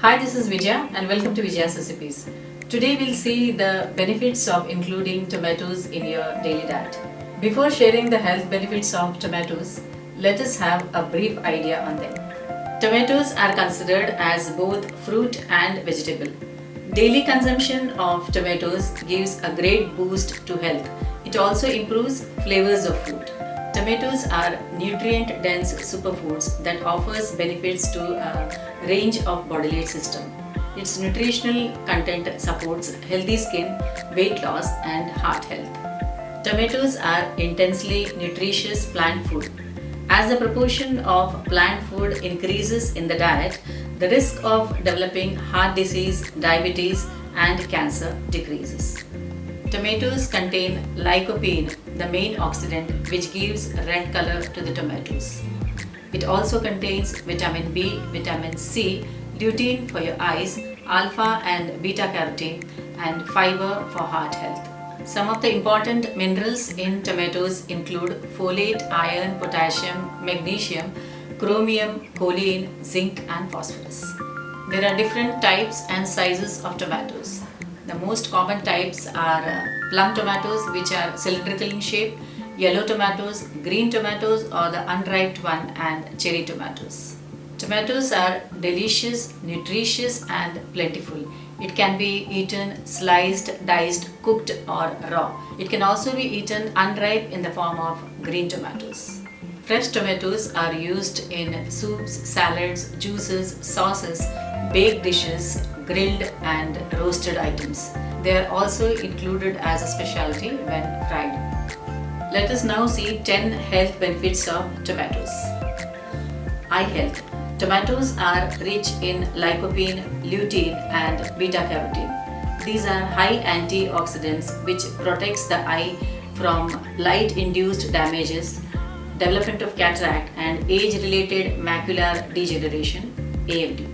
Hi, this is Vijaya and welcome to Vijayas recipes. Today we'll see the benefits of including tomatoes in your daily diet. Before sharing the health benefits of tomatoes, let us have a brief idea on them. Tomatoes are considered as both fruit and vegetable. Daily consumption of tomatoes gives a great boost to health. It also improves flavors of food. Tomatoes are nutrient-dense superfoods that offers benefits to a range of bodily system. Its nutritional content supports healthy skin, weight loss, and heart health. Tomatoes are intensely nutritious plant food. As the proportion of plant food increases in the diet, the risk of developing heart disease, diabetes, and cancer decreases. Tomatoes contain lycopene, the main oxidant which gives red color to the tomatoes. It also contains vitamin B, vitamin C, lutein for your eyes, alpha and beta carotene, and fiber for heart health. Some of the important minerals in tomatoes include folate, iron, potassium, magnesium, chromium, choline, zinc, and phosphorus. There are different types and sizes of tomatoes. The most common types are plum tomatoes, which are cylindrical in shape, yellow tomatoes, green tomatoes or the unripe one, and cherry tomatoes. Tomatoes are delicious, nutritious and plentiful. It can be eaten sliced, diced, cooked or raw. It can also be eaten unripe in the form of green tomatoes. Fresh tomatoes are used in soups, salads, juices, sauces, baked dishes, grilled and roasted items. They are also included as a specialty when fried. Let us now see 10 health benefits of tomatoes. Eye health. Tomatoes are rich in lycopene, lutein and beta carotene. These are high antioxidants which protects the eye from light-induced damages, development of cataract and age-related macular degeneration (AMD).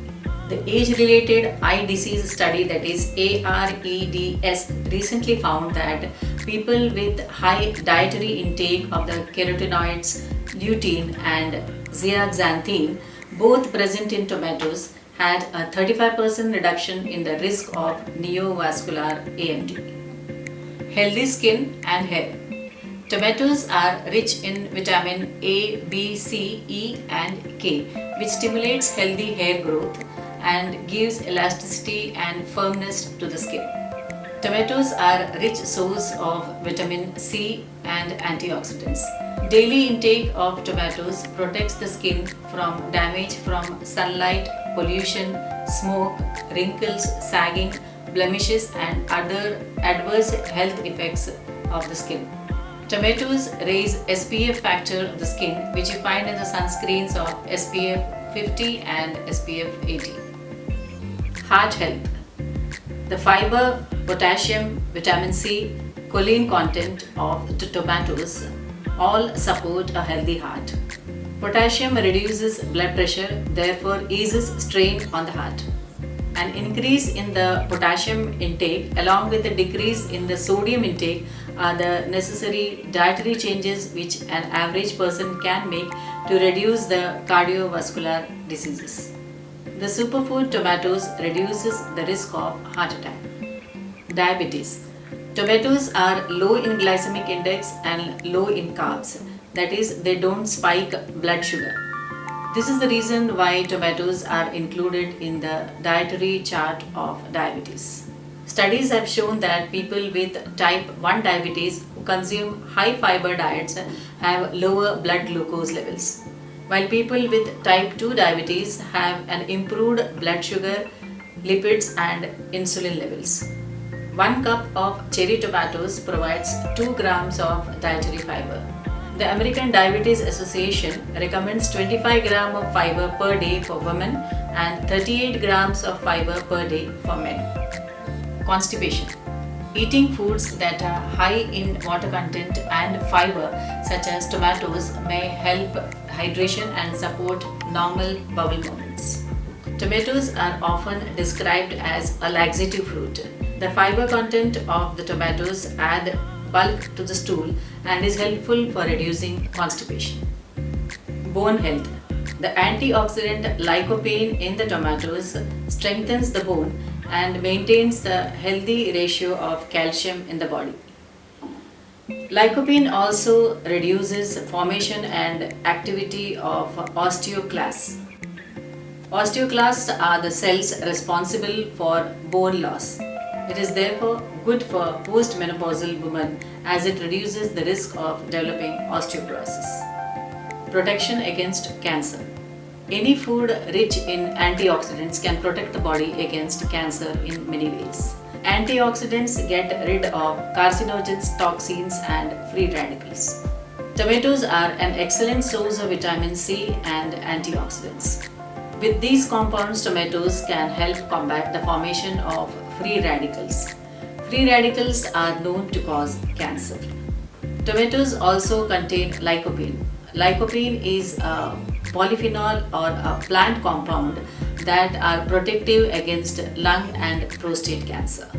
The age-related eye disease study, that is AREDS, recently found that people with high dietary intake of the carotenoids lutein and zeaxanthin, both present in tomatoes, had a 35% reduction in the risk of neovascular AMD. Healthy skin and hair. Tomatoes are rich in vitamin A, B, C, E and K, which stimulates healthy hair growth and gives elasticity and firmness to the skin. Tomatoes are a rich source of vitamin C and antioxidants. Daily intake of tomatoes protects the skin from damage from sunlight, pollution, smoke, wrinkles, sagging, blemishes and other adverse health effects of the skin. Tomatoes raise SPF factor of the skin, which you find in the sunscreens of SPF 50 and SPF 80. Heart health. The fiber, potassium, vitamin C, choline content of the tomatoes all support a healthy heart. Potassium reduces blood pressure, therefore eases strain on the heart. An increase in the potassium intake along with a decrease in the sodium intake are the necessary dietary changes which an average person can make to reduce the cardiovascular diseases. The superfood tomatoes reduces the risk of heart attack. Diabetes. Tomatoes are low in glycemic index and low in carbs, that is, they don't spike blood sugar. This is the reason why tomatoes are included in the dietary chart of diabetes. Studies have shown that people with type 1 diabetes who consume high fiber diets have lower blood glucose levels, while people with type 2 diabetes have an improved blood sugar, lipids and insulin levels. 1 cup of cherry tomatoes provides 2 grams of dietary fiber. The American Diabetes Association recommends 25 grams of fiber per day for women and 38 grams of fiber per day for men. Constipation. Eating foods that are high in water content and fiber, such as tomatoes, may help hydration and support normal bowel movements. Tomatoes are often described as a laxative fruit. The fiber content of the tomatoes add bulk to the stool and is helpful for reducing constipation. Bone health. The antioxidant lycopene in the tomatoes strengthens the bone and maintains the healthy ratio of calcium in the body. Lycopene also reduces formation and activity of osteoclasts. Osteoclasts are the cells responsible for bone loss. It is therefore good for postmenopausal women as it reduces the risk of developing osteoporosis. Protection against cancer. Any food rich in antioxidants can protect the body against cancer in many ways. Antioxidants get rid of carcinogens, toxins, and free radicals. Tomatoes are an excellent source of vitamin C and antioxidants. With these compounds, tomatoes can help combat the formation of free radicals. Free radicals are known to cause cancer. Tomatoes also contain lycopene. Lycopene is a polyphenol or a plant compound that are protective against lung and prostate cancer.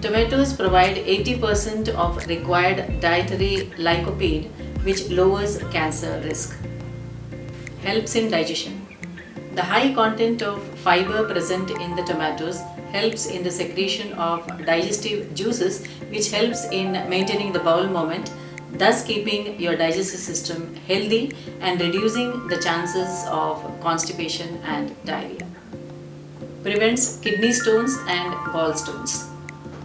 Tomatoes provide 80% of required dietary lycopene, which lowers cancer risk. Helps in digestion. The high content of fiber present in the tomatoes helps in the secretion of digestive juices, which helps in maintaining the bowel movement, thus keeping your digestive system healthy and reducing the chances of constipation and diarrhea. Prevents kidney stones and gallstones.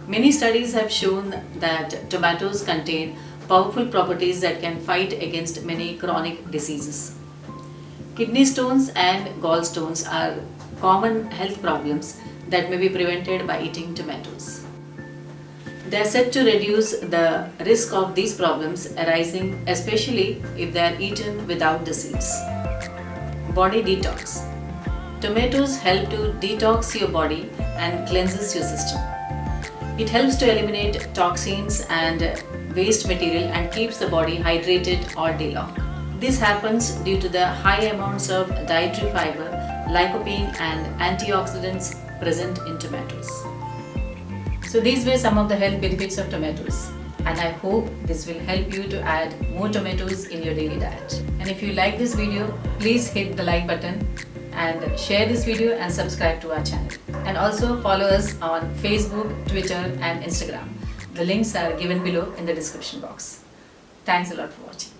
Many studies have shown that tomatoes contain powerful properties that can fight against many chronic diseases. Kidney stones and gallstones are common health problems that may be prevented by eating tomatoes. They are said to reduce the risk of these problems arising, especially if they are eaten without the seeds. Body detox. Tomatoes help to detox your body and cleanses your system. It helps to eliminate toxins and waste material and keeps the body hydrated all day long. This happens due to the high amounts of dietary fiber, lycopene, and antioxidants present in tomatoes. So these were some of the health benefits of tomatoes, and I hope this will help you to add more tomatoes in your daily diet. And if you like this video, please hit the like button and share this video and subscribe to our channel. And also follow us on Facebook, Twitter, and Instagram. The links are given below in the description box. Thanks a lot for watching.